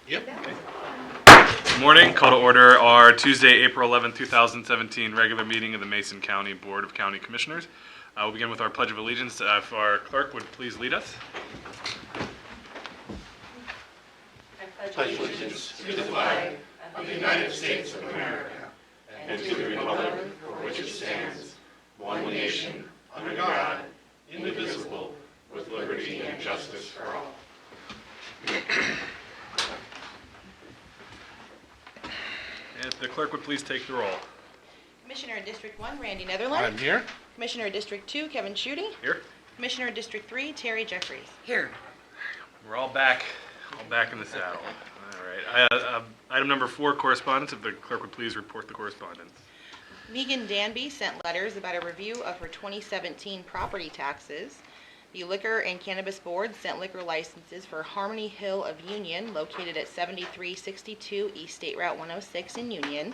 Yep. Good morning. Call to order our Tuesday, April 11, 2017 regular meeting of the Mason County Board of County Commissioners. We'll begin with our Pledge of Allegiance. If our clerk would please lead us. I pledge allegiance to the flag of the United States of America and to the republic for which it stands, one nation, under God, indivisible, with liberty and justice for all. And if the clerk would please take the roll. Commissioner in District 1, Randy Netherland. I'm here. Commissioner in District 2, Kevin Schutte. Here. Commissioner in District 3, Terry Jeffries. Here. We're all back in the saddle. All right. Item number 4, correspondence. If the clerk would please report the correspondence. Megan Danby sent letters about a review of her 2017 property taxes. The Liquor and Cannabis Board sent liquor licenses for Harmony Hill of Union, located at 7362 East State Route 106 in Union.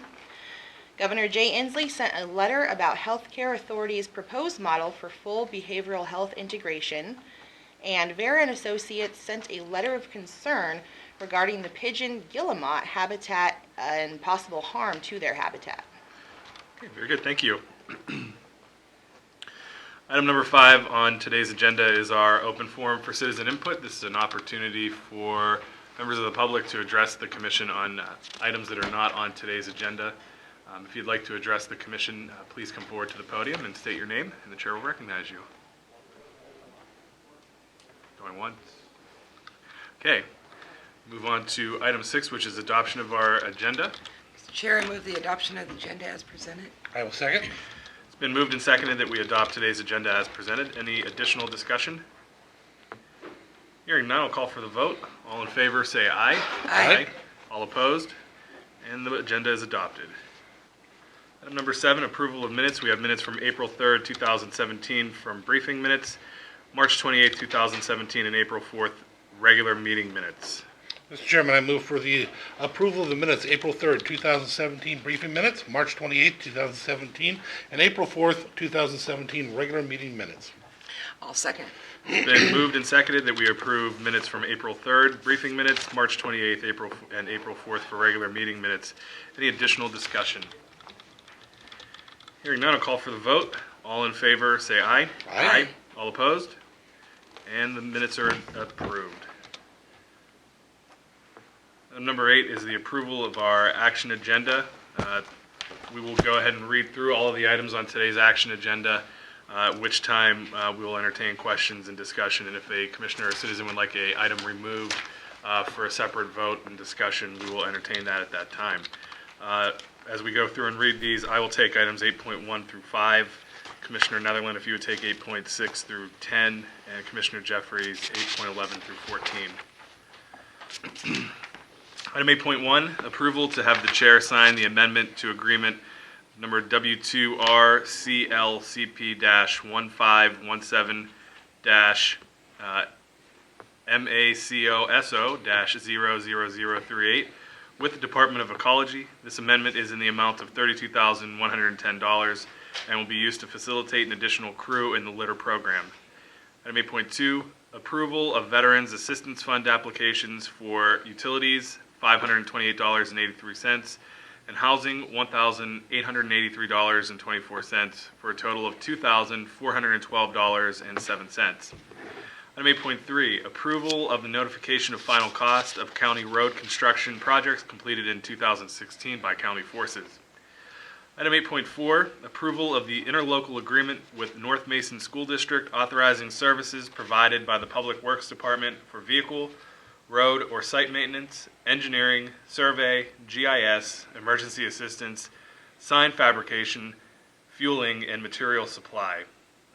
Governor Jay Inslee sent a letter about Healthcare Authority's proposed model for full behavioral health integration. And Vera and Associates sent a letter of concern regarding the pigeon guillemot habitat and possible harm to their habitat. Okay, very good. Thank you. Item number 5 on today's agenda is our open forum for citizen input. This is an opportunity for members of the public to address the commission on items that are not on today's agenda. If you'd like to address the commission, please come forward to the podium and state your name, and the chair will recognize you. Going once. Okay. Move on to item 6, which is adoption of our agenda. Mr. Chair, I move the adoption of the agenda as presented. I will second. It's been moved and seconded that we adopt today's agenda as presented. Any additional discussion? Hearing none, I'll call for the vote. All in favor say aye. Aye. All opposed? And the agenda is adopted. Item number 7, approval of minutes. We have minutes from April 3rd, 2017 from briefing minutes, March 28th, 2017, and April 4th regular meeting minutes. Mr. Chairman, I move for the approval of the minutes, April 3rd, 2017 briefing minutes, March 28th, 2017, and April 4th, 2017 regular meeting minutes. I'll second. It's been moved and seconded that we approve minutes from April 3rd briefing minutes, March 28th, and April 4th for regular meeting minutes. Any additional discussion? Hearing none, I'll call for the vote. All in favor say aye. Aye. All opposed? And the minutes are approved. Item number 8 is the approval of our action agenda. We will go ahead and read through all of the items on today's action agenda, at which time we will entertain questions and discussion. And if a commissioner or citizen would like an item removed for a separate vote and discussion, we will entertain that at that time. As we go through and read these, I will take items 8.1 through 5. Commissioner Netherland, if you would take 8.6 through 10, and Commissioner Jeffries, 8.11 through 14. Item 8.1, approval to have the chair sign the amendment to agreement number WTRCL-CP-151/MACOSO-00038 with the Department of Ecology. This amendment is in the amount of $32,110 and will be used to facilitate an additional crew in the litter program. Item 8.2, approval of Veterans Assistance Fund applications for utilities, $528.83, and housing, $1,883.24, for a total of $2,412.07. Item 8.3, approval of the notification of final cost of county road construction projects completed in 2016 by county forces. Item 8.4, approval of the interlocal agreement with North Mason School District authorizing services provided by the Public Works Department for vehicle, road or site maintenance, engineering, survey, GIS, emergency assistance, sign fabrication, fueling, and material supply.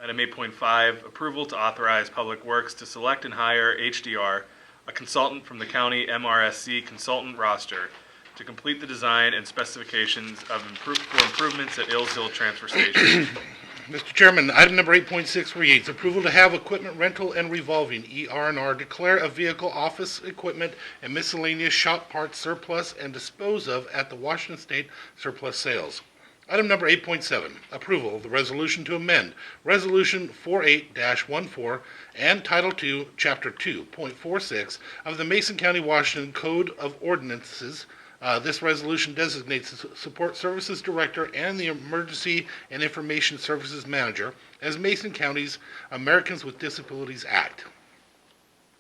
Item 8.5, approval to authorize Public Works to select and hire HDR, a consultant from the county MRSC consultant roster, to complete the design and specifications for improvements at Ills Hill Transfer Station. Mr. Chairman, item number 8.6 reads, approval to have equipment rental and revolving, ER&R, declare a vehicle, office equipment, and miscellaneous shop parts surplus and dispose of at the Washington State Surplus Sales. Item number 8.7, approval of the resolution to amend Resolution 48-14 and Title II, Chapter 2.46 of the Mason County, Washington Code of Ordinances. This resolution designates the Support Services Director and the Emergency and Information Services Manager as Mason County's Americans with Disabilities Act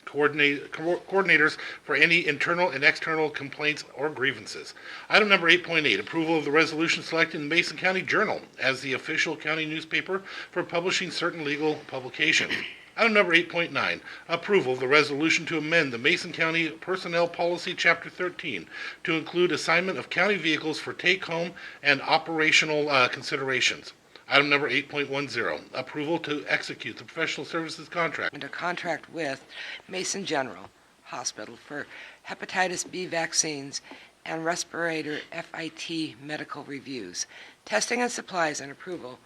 coordinators for any internal and external complaints or grievances. Item number 8.8, approval of the resolution selecting the Mason County Journal as the official county newspaper for publishing certain legal publications. Item number 8.9, approval of the resolution to amend the Mason County Personnel Policy Chapter 13 to include assignment of county vehicles for take-home and operational considerations. Item number 8.10, approval to execute the professional services contract. And a contract with Mason General Hospital for hepatitis B vaccines and respirator FIT medical reviews, testing and supplies, and approval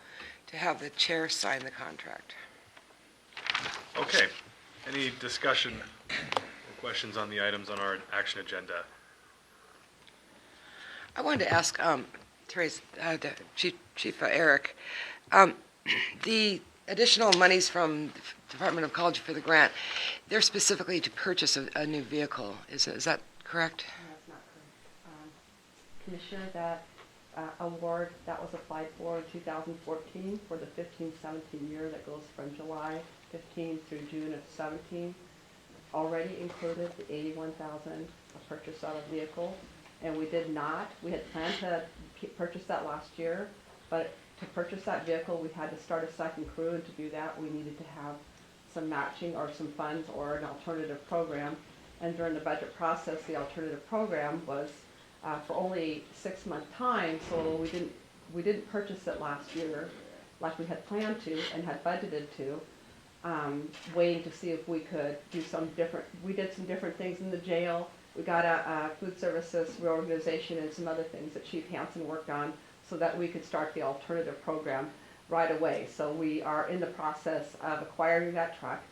to have the chair sign the contract. Okay. Any discussion or questions on the items on our action agenda? I wanted to ask Therese, Chief Eric, the additional monies from the Department of Ecology for the grant, they're specifically to purchase a new vehicle. Is that correct? No, that's not correct. Commissioner, that award that was applied for in 2014 for the 15-17 year that goes from July 15 through June of 17 already included the $81,000 of purchase of a vehicle, and we did not. We had planned to purchase that last year, but to purchase that vehicle, we had to start a second crew, and to do that, we needed to have some matching or some funds or an alternative program. And during the budget process, the alternative program was for only 6-month time, so we didn't purchase it last year like we had planned to and had budgeted to. Waiting to see if we could do some different. We did some different things in the jail. We got a food services reorganization and some other things that Chief Hansen worked on so that we could start the alternative program right away. So we are in the process of acquiring that truck.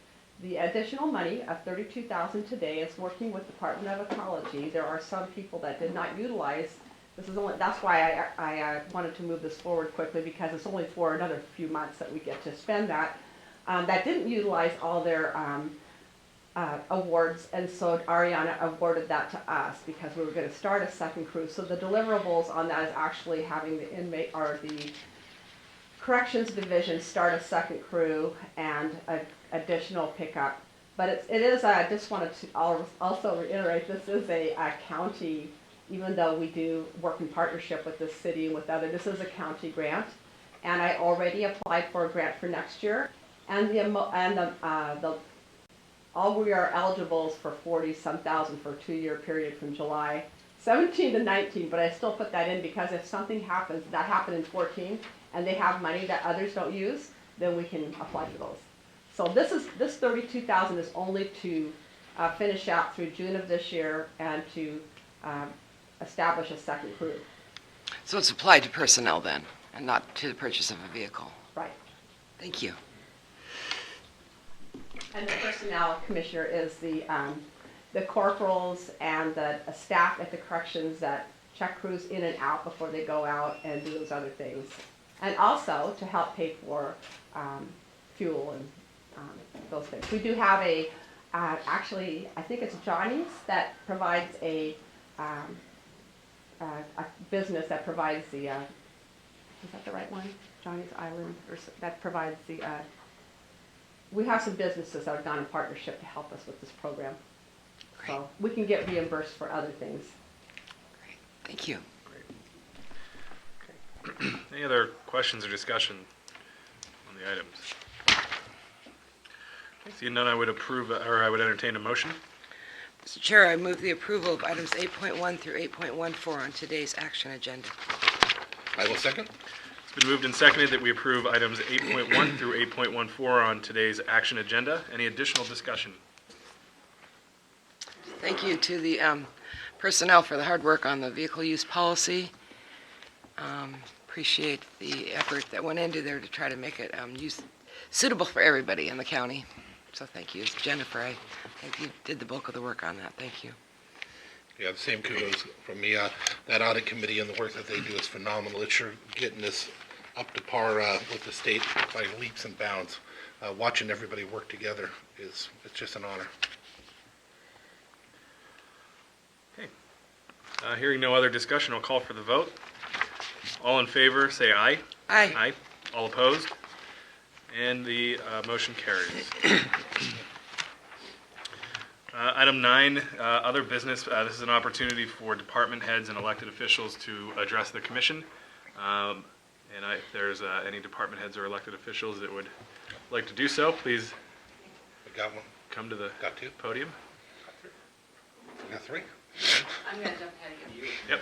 The additional money of $32,000 today is working with the Department of Ecology. There are some people that did not utilize. That's why I wanted to move this forward quickly, because it's only for another few months that we get to spend that. That didn't utilize all their awards, and so Ariana awarded that to us because we were going to start a second crew. So the deliverables on that is actually having the inmate or the corrections division start a second crew and an additional pickup. But it is. I just wanted to also reiterate, this is a county. Even though we do work in partnership with the city and with other, this is a county grant, and I already applied for a grant for next year. And all we are eligible is for 40-some thousand for a 2-year period from July 17 to 19. But I still put that in because if something happens, that happened in 14, and they have money that others don't use, then we can apply for those. So this $32,000 is only to finish out through June of this year and to establish a second crew. So it's applied to personnel then, and not to the purchase of a vehicle. Right. Thank you. And the personnel, Commissioner, is the corporals and the staff at the corrections that check crews in and out before they go out and do those other things. And also to help pay for fuel and those things. We do have actually, I think it's Johnny's that provides a business that provides the, is that the right one? Johnny's Island, or that provides the, we have some businesses that have gone in partnership to help us with this program. Great. So we can get reimbursed for other things. Great. Thank you. Okay. Any other questions or discussion on the items? Seeing none, I would entertain a motion. Mr. Chair, I move the approval of items 8.1 through 8.14 on today's action agenda. I will second. It's been moved and seconded that we approve items 8.1 through 8.14 on today's action agenda. Any additional discussion? Thank you to the personnel for the hard work on the vehicle use policy. Appreciate the effort that went into there to try to make it suitable for everybody in the county. So thank you. Jennifer, I think you did the bulk of the work on that. Thank you. Yeah, the same kudos from me. That audit committee and the work that they do is phenomenal. It's sure getting this up to par with the state by leaps and bounds. Watching everybody work together it's just an honor. Okay. Hearing no other discussion, I'll call for the vote. All in favor, say aye. Aye. Aye. All opposed? And the motion carries. Item 9, other business. This is an opportunity for department heads and elected officials to address the commission. If there's any department heads or elected officials that would like to do so, please I got one. come to the Got two. podium. I got three. I'm going to jump ahead of you. Yep.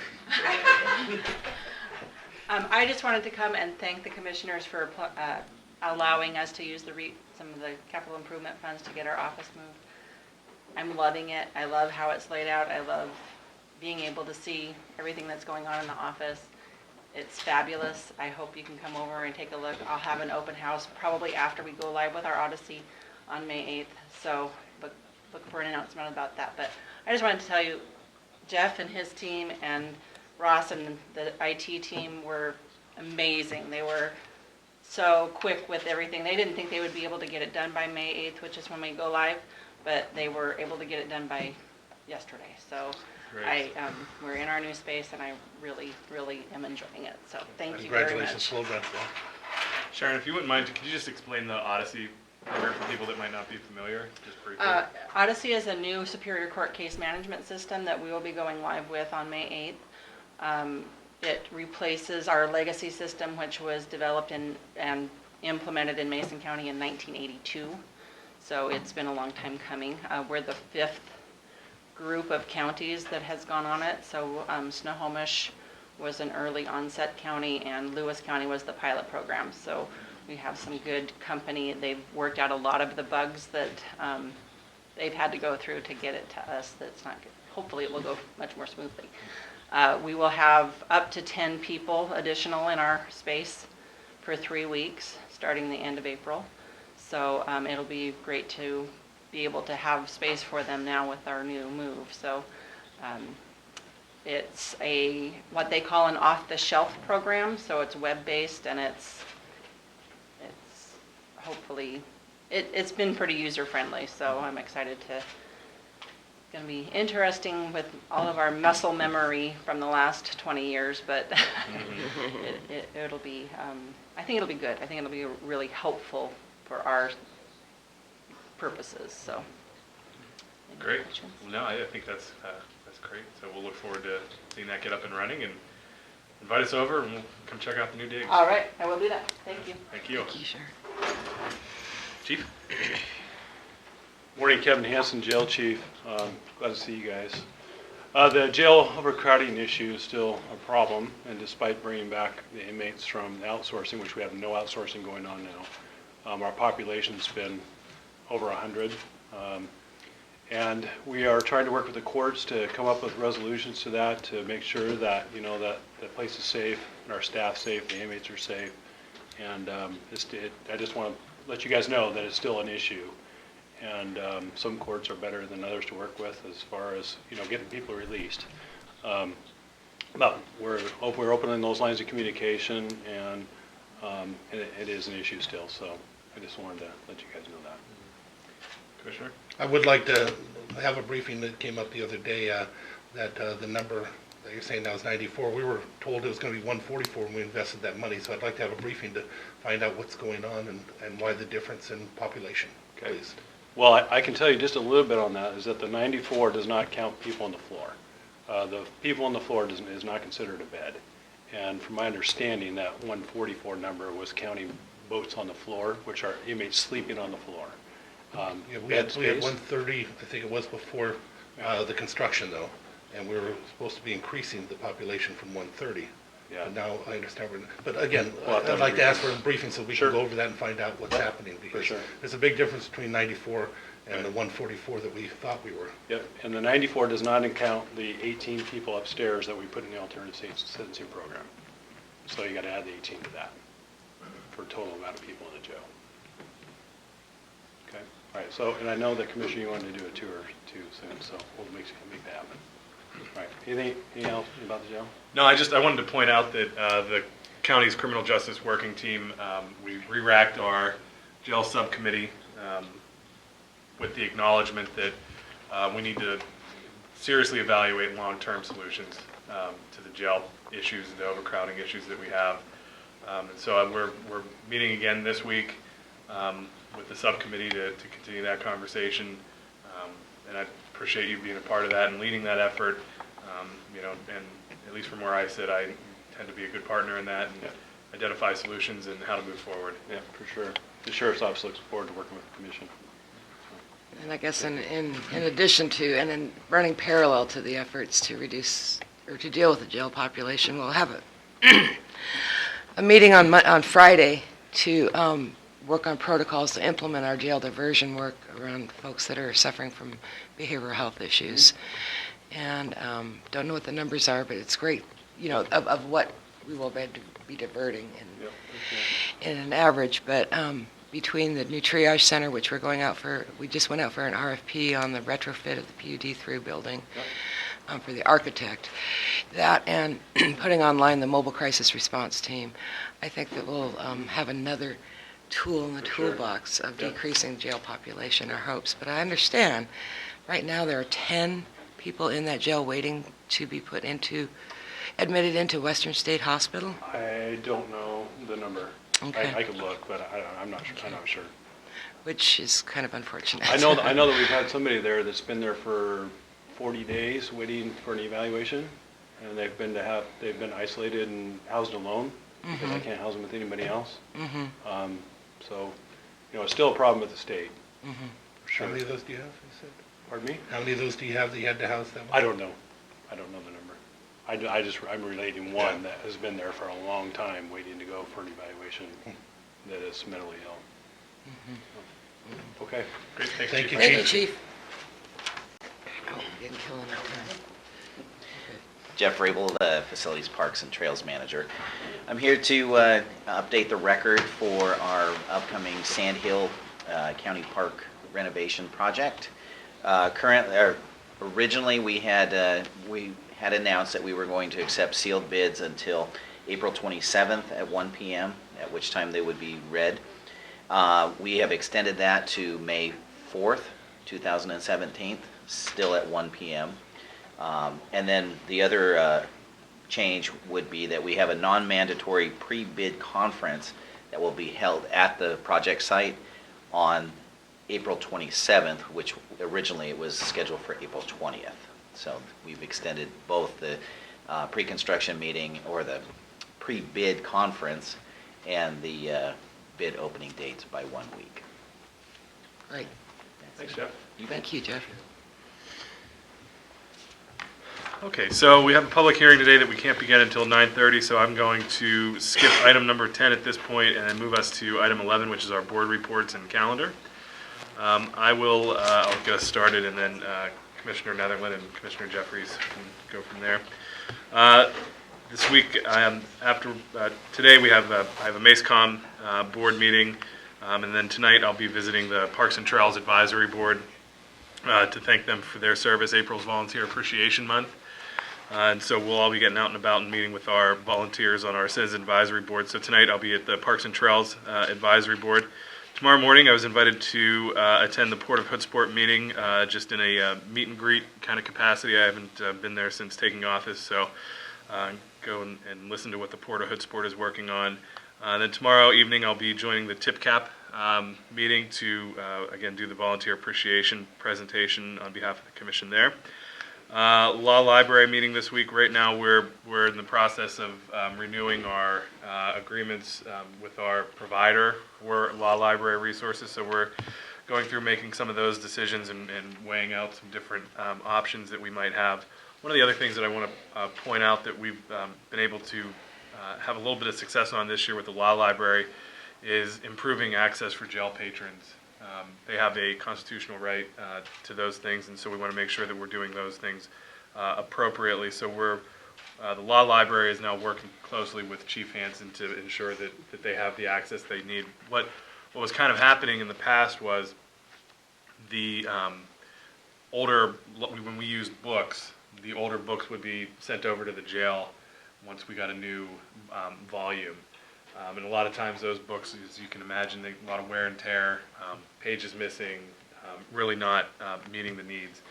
I just wanted to come and thank the commissioners for allowing us to use some of the capital improvement funds to get our office moved. I'm loving it. I love how it's laid out. I love being able to see everything that's going on in the office. It's fabulous. I hope you can come over and take a look. I'll have an open house probably after we go live with our Odyssey on May 8th. So look for an announcement about that. But I just wanted to tell you, Jeff and his team and Ross and the IT team were amazing. They were so quick with everything. They didn't think they would be able to get it done by May 8th, which is when we go live, but they were able to get it done by yesterday. So Great. we're in our new space, and I really, really am enjoying it. So thank you very Congratulations, much. slow run, Phil. Sharon, if you wouldn't mind, could you just explain the Odyssey program for people that might not be familiar, just briefly? Odyssey is a new Superior Court case management system that we will be going live with on May 8th. It replaces our legacy system, which was developed and implemented in Mason County in 1982. So it's been a long time coming. We're the 5th group of counties that has gone on it. So Snohomish was an early onset county, and Lewis County was the pilot program. So we have some good company. They've worked out a lot of the bugs that they've had to go through to get it to us. That's not good. Hopefully it will go much more smoothly. We will have up to 10 people additional in our space for 3 weeks, starting the end of April. So it'll be great to be able to have space for them now with our new move. So it's what they call an off-the-shelf program. So it's web-based, and it's hopefully, it's been pretty user-friendly. So I'm excited to. It's going to be interesting with all of our muscle memory from the last 20 years, but it'll be, I think it'll be good. I think it'll be really helpful for our purposes, so. Any Great. questions? Well, no, I think that's great. So we'll look forward to seeing that get up and running, and invite us over and we'll come check out the new digs. All right, I will do that. Thank you. Thank you. Thank you, Sharon. Chief? Morning, Kevin Hansen, Jail Chief. Glad to see you guys. The jail overcrowding issue is still a problem, and despite bringing back the inmates from the outsourcing, which we have no outsourcing going on now, our population's been over 100. And we are trying to work with the courts to come up with resolutions to that, to make sure that, that the place is safe, and our staff's safe, the inmates are safe. And I just want to let you guys know that it's still an issue. And some courts are better than others to work with as far as, getting people released. But we're opening those lines of communication, and it is an issue still. So I just wanted to let you guys know that. Commissioner? I would like to have a briefing that came up the other day, that the number that you're saying now is 94. We were told it was going to be 144 when we invested that money, so I'd like to have a briefing to find out what's going on and why the difference in population, Okay. please. Well, I can tell you just a little bit on that, is that the 94 does not count people on the floor. The people on the floor is not considered a bed. And from my understanding, that 144 number was counting boats on the floor, which are inmates sleeping on the floor. Yeah, we Bed had space. 130, I think it was before the construction though, and we were supposed to be increasing the population from 130. Yeah. But now I understand but again, Well, I'd like to ask for a briefing so we Sure. can go over that and find out what's happening, because sure. there's a big difference between 94 and the 144 that we thought we were. Yep, and the 94 does not count the 18 people upstairs that we put in the alternative sentencing program. So you gotta add the 18 to that for a total amount of people in the jail. Okay, all right, so, and I know that Commissioner, you wanted to do a tour too soon, so we'll make that happen. Anything else about the jail? No, I wanted to point out that the county's criminal justice working team, we re-racked our jail subcommittee with the acknowledgement that we need to seriously evaluate long-term solutions to the jail issues and the overcrowding issues that we have. And so we're meeting again this week with the subcommittee to continue that conversation. And I appreciate you being a part of that and leading that effort. And at least from where I sit, I tend to be a good partner in that and identify solutions and how to move forward. Yeah, for sure. The sheriff's office looks forward to working with the commission. And I guess in addition to, and in running parallel to the efforts to reduce, or to deal with the jail population, we'll have a meeting on Friday to work on protocols to implement our jail diversion work around folks that are suffering from behavioral health issues. And don't know what the numbers are, but it's great, of what we will be diverting in an average. But between the new triage center, which we just went out for an RFP on the retrofit of the PUD3 building for the architect, that and putting online the mobile crisis response team, I think that we'll have another tool in the toolbox of decreasing jail population, our hopes. But I understand right now there are 10 people in that jail waiting to be admitted into Western State Hospital. I don't know the number. Okay. I could look, but I'm not sure. I'm not sure. Which is kind of unfortunate. I know that we've had somebody there that's been there for 40 days waiting for an evaluation, and they've been isolated and housed alone because I can't house them with anybody else. Mm-hmm. So, it's still a problem with the state. Mm-hmm. For sure. How many of those do you have, you said? Pardon me? How many of those do you have that you had to house them? I don't know. I don't know the number. I'm relating one that has been there for a long time waiting to go for an evaluation that is mentally ill. Mm-hmm. Okay. Great, Thank you, Thank you, Chief. Oh, we didn't kill enough time. Jeff Rabel, the Facilities, Parks, and Trails Manager. I'm here to update the record for our upcoming Sand Hill County Park renovation project. Originally, we had announced that we were going to accept sealed bids until April 27th at 1 p.m., at which time they would be read. We have extended that to May 4th, 2017, still at 1 p.m. And then the other change would be that we have a non-mandatory pre-bid conference that will be held at the project site on April 27th, which originally it was scheduled for April 20th. So we've extended both the pre-construction meeting or the pre-bid conference and the bid opening dates by 1 week. Great. Thanks, Jeff. Thank you, Jeff. Okay, so we have a public hearing today that we can't begin until 9:30, so I'm going to skip item number 10 at this point and then move us to item 11, which is our board reports and calendar. I'll get us started, and then Commissioner Netherland and Commissioner Jeffries can go from there. This week, today I have a MACECOM board meeting, and then tonight I'll be visiting the Parks and Trails Advisory Board to thank them for their service. April's Volunteer Appreciation Month. And so we'll all be getting out and about and meeting with our volunteers on our Citizen Advisory Board. So tonight I'll be at the Parks and Trails Advisory Board. Tomorrow morning I was invited to attend the Port of Hoodsport meeting, just in a meet and greet kind of capacity. I haven't been there since taking office, so go and listen to what the Port of Hoodsport is working on. Then tomorrow evening I'll be joining the TIPCAP meeting to, again, do the volunteer appreciation presentation on behalf of the commission there. Law Library meeting this week. Right now we're in the process of renewing our agreements with our provider for Law Library resources. So we're going through making some of those decisions and weighing out some different options that we might have. One of the other things that I want to point out that we've been able to have a little bit of success on this year with the Law Library is improving access for jail patrons. They have a constitutional right to those things, and so we want to make sure that we're doing those things appropriately. So the Law Library is now working closely with Chief Hansen to ensure that they have the access they need. What was kind of happening in the past was the when we used books, the older books would be sent over to the jail once we got a new volume. And a lot of times those books, as you can imagine, they a lot of wear and tear, pages missing, really not meeting the needs.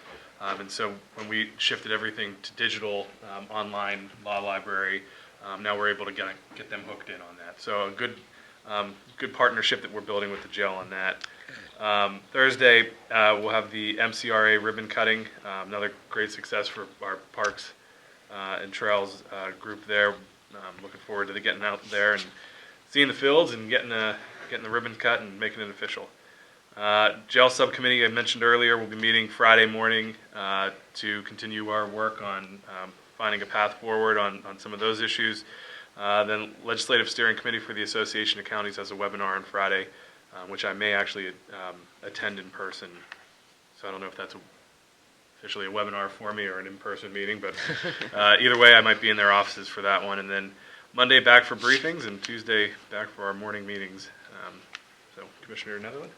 And so when we shifted everything to digital, online law library, now we're able to get them hooked in on that. So a good partnership that we're building with the jail on that. Thursday, we'll have the MCRA ribbon cutting, another great success for our parks and trails group there. Looking forward to getting out there and seeing the fields and getting the ribbon cut and making it official. Jail subcommittee I mentioned earlier will be meeting Friday morning to continue our work on finding a path forward on some of those issues. Then legislative steering committee for the Association of Counties has a webinar on Friday, which I may actually attend in person. So I don't know if that's officially a webinar for me or an in-person meeting, but either way I might be in their offices for that one. And then Monday back for briefings and Tuesday back for our morning meetings. So Commissioner Netherland?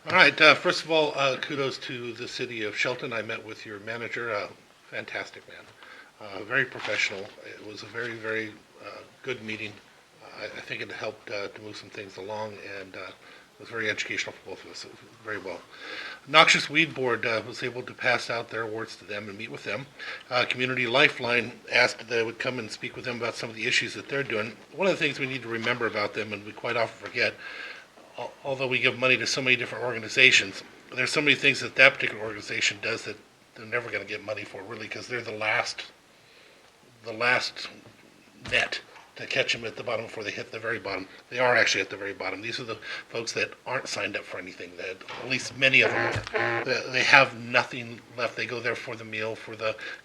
All right, first of all, kudos to the city of Shelton. I met with your manager, fantastic man, very professional. It was a very, very good meeting. I think it helped to move some things along, and it was very educational for both of us, very well. Noxious Weed Board was able to pass out their awards to them and meet with them. Community Lifeline asked that I would come and speak with them about some of the issues that they're doing. One of the things we need to remember about them, and we quite often forget, although we give money to so many different organizations, there's so many things that particular organization does that they're never going to get money for, really, because they're the last net to catch them at the bottom before they hit the very bottom. They are actually at the very bottom. These are the folks that aren't signed up for anything, that at least many of them are. They have nothing left. They go there for the meal,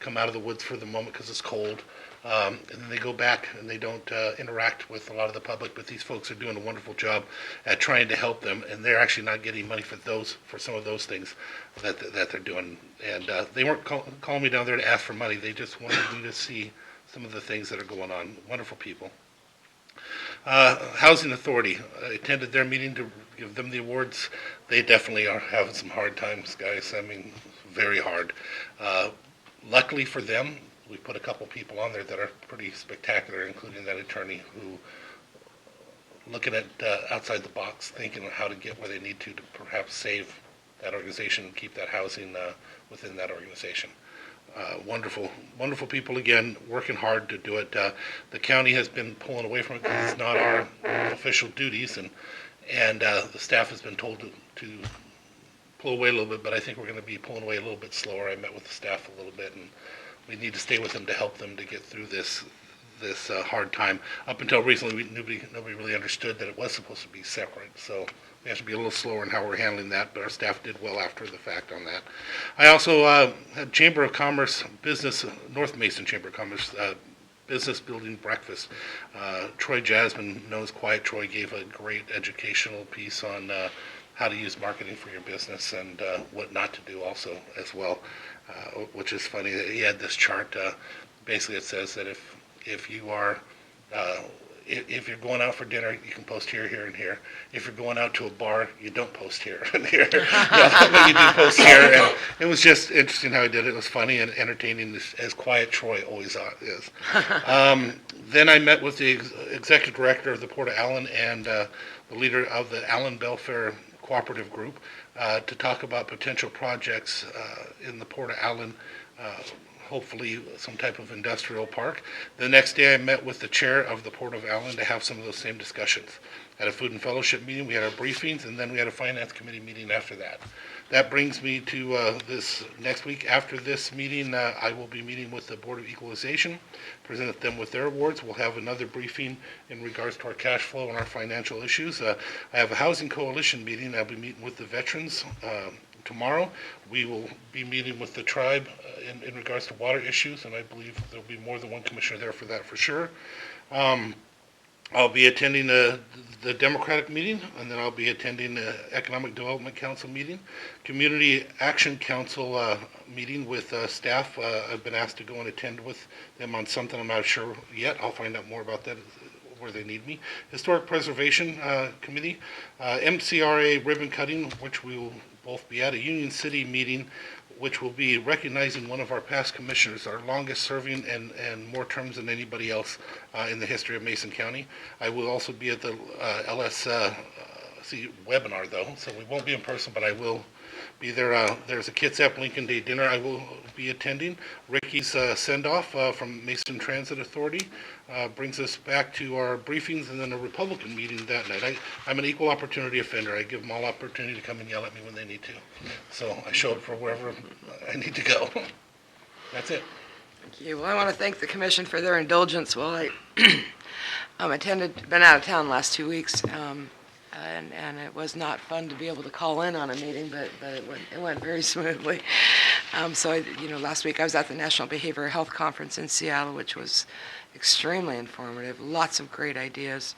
come out of the woods for the moment because it's cold. And then they go back and they don't interact with a lot of the public, but these folks are doing a wonderful job at trying to help them, and they're actually not getting money for some of those things that they're doing. And they weren't calling me down there to ask for money. They just wanted me to see some of the things that are going on. Wonderful people. Housing Authority. I attended their meeting to give them the awards. They definitely are having some hard times, guys. I mean, very hard. Luckily for them, we put a couple people on there that are pretty spectacular, including that attorney who, looking at outside the box, thinking of how to get where they need to perhaps save that organization and keep that housing within that organization. Wonderful people again, working hard to do it. The county has been pulling away from it because it's not our official duties, and the staff has been told to pull away a little bit, but I think we're going to be pulling away a little bit slower. I met with the staff a little bit, and we need to stay with them to help them to get through this hard time. Up until recently, nobody really understood that it was supposed to be separate, so we have to be a little slower in how we're handling that, but our staff did well after the fact on that. I also had Chamber of Commerce North Mason Chamber of Commerce business building breakfast. Troy Jasmine, known as Quiet Troy, gave a great educational piece on how to use marketing for your business and what not to do also as well, which is funny. He had this chart. Basically, it says that if you are if you're going out for dinner, you can post here, here, and here. If you're going out to a bar, you don't post here and here. But you do post here. And it was just interesting how he did it. It was funny and entertaining, as Quiet Troy always is. Then I met with the executive director of the Port of Allen and the leader of the Allen Belfair Cooperative Group to talk about potential projects in the Port of Allen, hopefully some type of industrial park. The next day I met with the chair of the Port of Allen to have some of those same discussions. At a food and fellowship meeting, we had our briefings, and then we had a finance committee meeting after that. That brings me to this next week. After this meeting, I will be meeting with the Board of Equalization, present them with their awards. We'll have another briefing in regards to our cash flow and our financial issues. I have a Housing Coalition meeting. I'll be meeting with the veterans tomorrow. We will be meeting with the tribe in regards to water issues, and I believe there'll be more than one commissioner there for that for sure. I'll be attending the Democratic meeting, and then I'll be attending the Economic Development Council meeting. Community Action Council meeting with staff. I've been asked to go and attend with them on something. I'm not sure yet. I'll find out more about that where they need me. Historic Preservation Committee. MCRA ribbon cutting, which we will both be at. A Union City meeting which will be recognizing one of our past commissioners, our longest serving and more terms than anybody else in the history of Mason County. I will also be at the LSC webinar though, so we won't be in person, but I will be there. There's a Kitsap Lincoln Day dinner I will be attending. Ricky's send-off from Mason Transit Authority brings us back to our briefings and then a Republican meeting that night. I'm an equal opportunity offender. I give them all opportunity to come and yell at me when they need to. So I show up for wherever I need to go. That's it. Thank you. Well, I want to thank the commission for their indulgence while I been out of town the last 2 weeks, and it was not fun to be able to call in on a meeting, but it went very smoothly. Last week I was at the National Behavioral Health Conference in Seattle, which was extremely informative, lots of great ideas.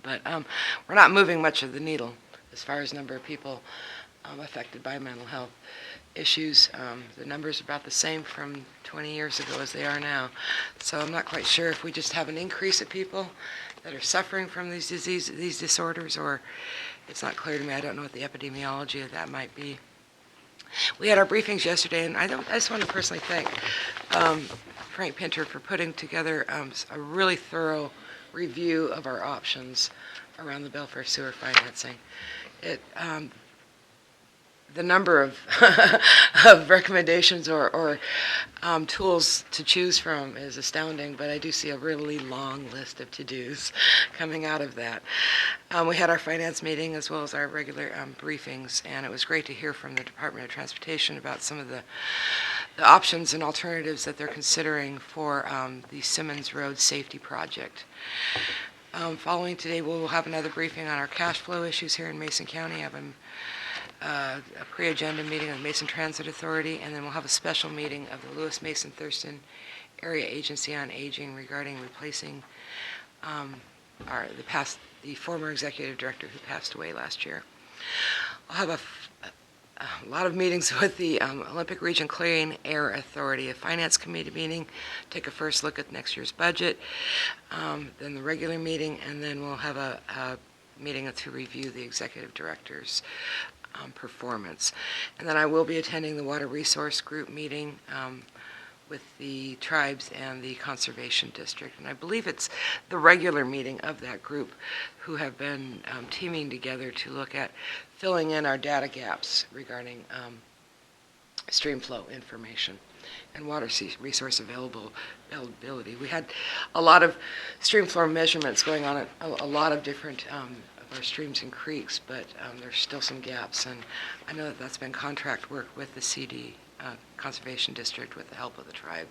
But we're not moving much of the needle as far as number of people affected by mental health issues. The numbers are about the same from 20 years ago as they are now. So I'm not quite sure if we just have an increase of people that are suffering from these disorders, or it's not clear to me. I don't know what the epidemiology of that might be. We had our briefings yesterday, and I just want to personally thank Frank Pinter for putting together a really thorough review of our options around the Belfair sewer financing. The number of of recommendations or tools to choose from is astounding, but I do see a really long list of to-dos coming out of that. We had our finance meeting as well as our regular briefings, and it was great to hear from the Department of Transportation about some of the options and alternatives that they're considering for the Simmons Road Safety Project. Following today, we'll have another briefing on our cash flow issues here in Mason County. I have a pre-agenda meeting of the Mason Transit Authority, and then we'll have a special meeting of the Lewis Mason Thurston Area Agency on Aging regarding replacing the former executive director who passed away last year. I'll have a lot of meetings with the Olympic Region Clean Air Authority, a finance committee meeting, take a first look at next year's budget, then the regular meeting, and then we'll have a meeting to review the executive director's performance. And then I will be attending the Water Resource Group meeting with the tribes and the Conservation District. And I believe it's the regular meeting of that group who have been teaming together to look at filling in our data gaps regarding stream flow information and water resource availability. We had a lot of stream flow measurements going on at a lot of different our streams and creeks, but there's still some gaps, and I know that that's been contract work with the CD Conservation District with the help of the tribe,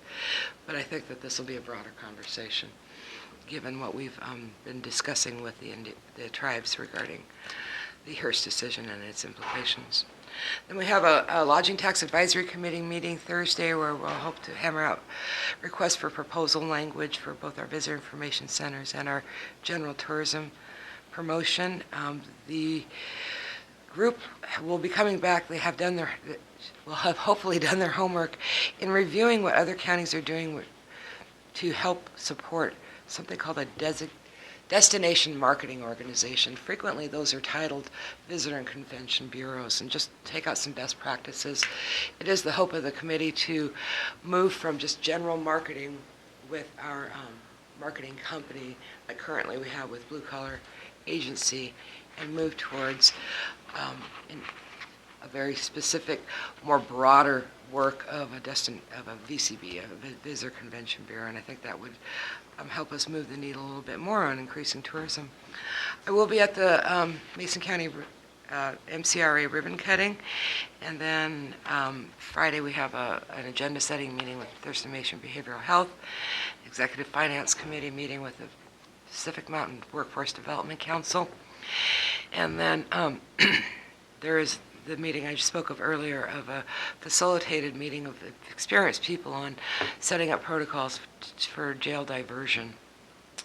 but I think that this will be a broader conversation given what we've been discussing with the tribes regarding the Hearst decision and its implications. Then we have a Lodging Tax Advisory Committee meeting Thursday where we'll hope to hammer out requests for proposal language for both our visitor information centers and our general tourism promotion. The group will be coming back. They have will have hopefully done their homework in reviewing what other counties are doing to help support something called a destination marketing organization. Frequently those are titled visitor and convention bureaus, and just take out some best practices. It is the hope of the committee to move from just general marketing with our marketing company that currently we have with Blue Collar Agency and move towards a very specific, more broader work of a VCB, a Visitor Convention Bureau, and I think that would help us move the needle a little bit more on increasing tourism. I will be at the Mason County MCRA ribbon cutting, and then Friday we have an agenda setting meeting with Thurston Mason Behavioral Health, Executive Finance Committee meeting with the Pacific Mountain Workforce Development Council, and then there is the meeting I spoke of earlier of a facilitated meeting of experienced people on setting up protocols for jail diversion.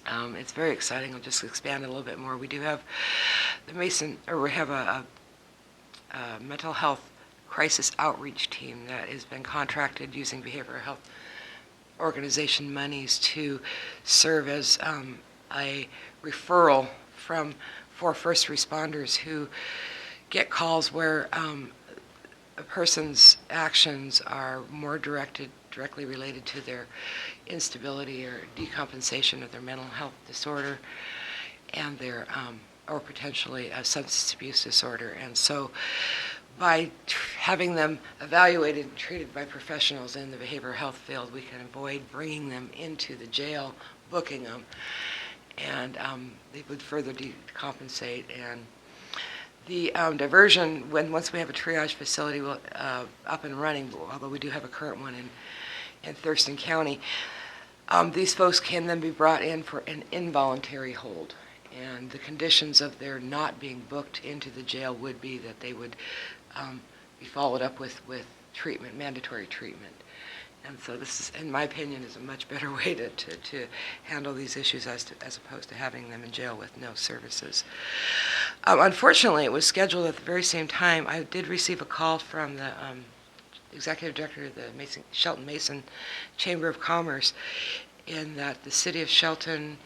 It's very exciting. I'll just expand it a little bit more. We do have we have a mental health crisis outreach team that has been contracted using behavioral health organization monies to serve as a referral for first responders who get calls where a person's actions are more directly related to their instability or decompensation of their mental health disorder and their, or potentially a substance abuse disorder. And so by having them evaluated and treated by professionals in the behavioral health field, we can avoid bringing them into the jail, booking them, and they would further decompensate. And the diversion, once we have a triage facility up and running, although we do have a current one in Thurston County, these folks can then be brought in for an involuntary hold. And the conditions of their not being booked into the jail would be that they would be followed up with treatment, mandatory treatment. And so this is, in my opinion, is a much better way to handle these issues as opposed to having them in jail with no services. Unfortunately, it was scheduled at the very same time. I did receive a call from the executive director of the Shelton Mason Chamber of Commerce in that the city of Shelton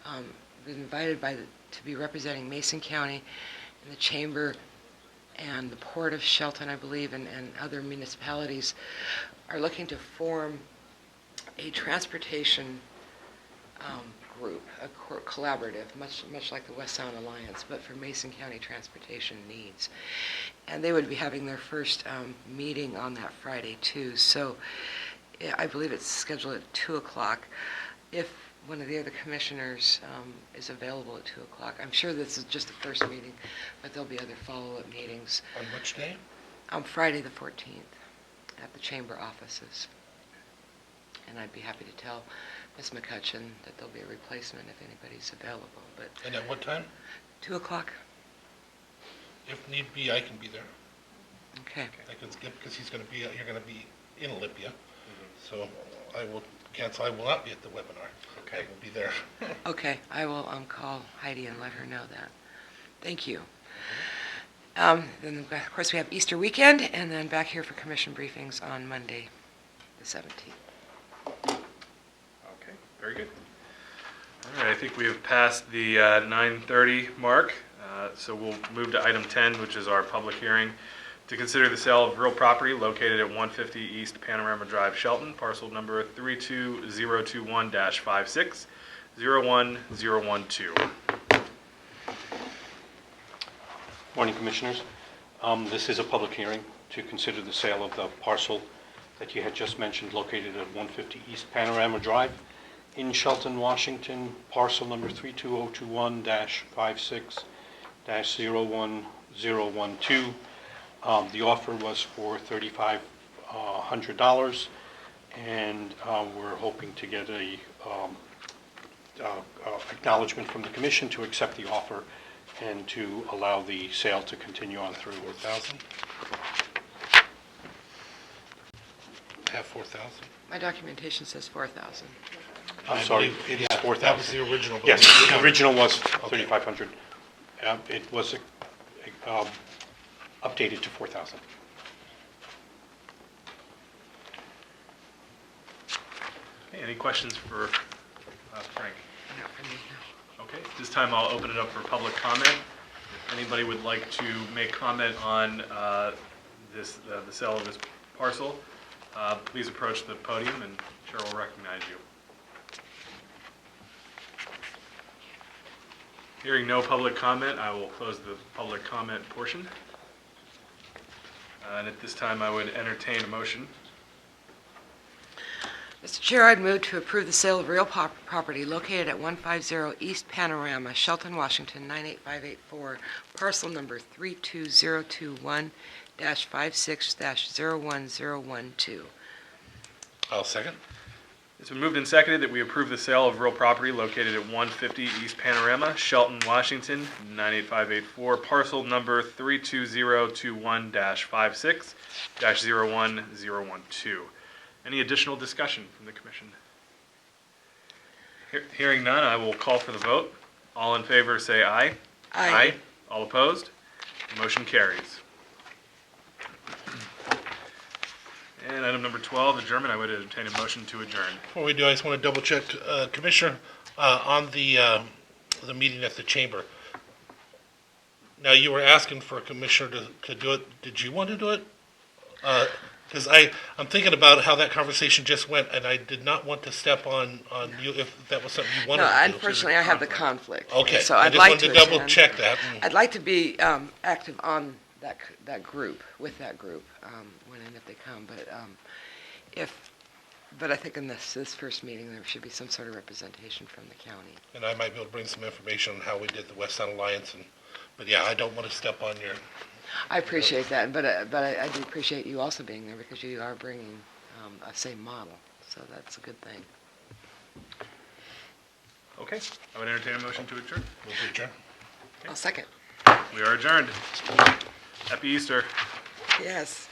was invited to be representing Mason County and the chamber and the Port of Shelton, I believe, and other municipalities are looking to form a transportation group, a collaborative, much like the West Sound Alliance, but for Mason County transportation needs. And they would be having their first meeting on that Friday, too. So I believe it's scheduled at 2 o'clock. If one of the other commissioners is available at 2 o'clock. I'm sure this is just the first meeting, but there'll be other follow-up meetings. On which day? On Friday the 14th at the chamber offices. And I'd be happy to tell Ms. McCutcheon that there'll be a replacement if anybody's available. But And at what time? 2 o'clock. If need be, I can be there. Okay. I can skip because you're going to be in Olympia. So I will cancel. I will not be at the webinar. Okay. I will be there. Okay, I will call Heidi and let her know that. Thank you. Then, of course, we have Easter weekend, and then back here for commission briefings on Monday, the 17th. Okay, very good. All right, I think we have passed the 9:30 mark, so we'll move to item 10, which is our public hearing to consider the sale of real property located at 150 East Panorama Drive, Shelton, parcel number 32021-56-01012. Morning, Commissioners. This is a public hearing to consider the sale of the parcel that you had just mentioned located at 150 East Panorama Drive in Shelton, Washington, parcel number 32021-56-01012. The offer was for $3,500, and we're hoping to get a acknowledgement from the commission to accept the offer and to allow the sale to continue on through. 4,000. Have 4,000. My documentation says 4,000. I'm sorry, It is yeah, 4,000. That was the original. Yes, the original was 3,500. It was updated to 4,000. Okay, any questions for Frank? Not for me, no. Okay, this time I'll open it up for public comment. If anybody would like to make comment on the sale of this parcel, please approach the podium and Cheryl will recognize you. Hearing no public comment, I will close the public comment portion. And at this time, I would entertain a motion. Mr. Chair, I'd move to approve the sale of real property located at 150 East Panorama, Shelton, Washington, 98584, parcel number 32021-56-01012. I'll second. It's been moved and seconded that we approve the sale of real property located at 150 East Panorama, Shelton, Washington, 98584, parcel number 32021-56-01012. Any additional discussion from the commission? Hearing none, I will call for the vote. All in favor say aye. Aye. All opposed? Motion carries. And item number 12, adjournment. I would entertain a motion to adjourn. Before we do, I just want to double check, Commissioner, on the meeting at the chamber. Now, you were asking for a commissioner to do it. Did you want to do it? Because I'm thinking about how that conversation just went, and I did not want to step on you if that was something you wanted No, to do. unfortunately, I have the conflict. Okay, So I I'd just like wanted to to double attend. check that. I'd like to be active on that group, with that group, when and if they come. But I think in this first meeting, there should be some sort of representation from the county. And I might be able to bring some information on how we did the West Sound Alliance, but yeah, I don't want to step on your, I appreciate that, but I do appreciate you also being there because you are bringing a same model, so that's a good thing. Okay, I would entertain a motion to adjourn. will be adjourned. I'll second. We are adjourned. Happy Easter. Yes.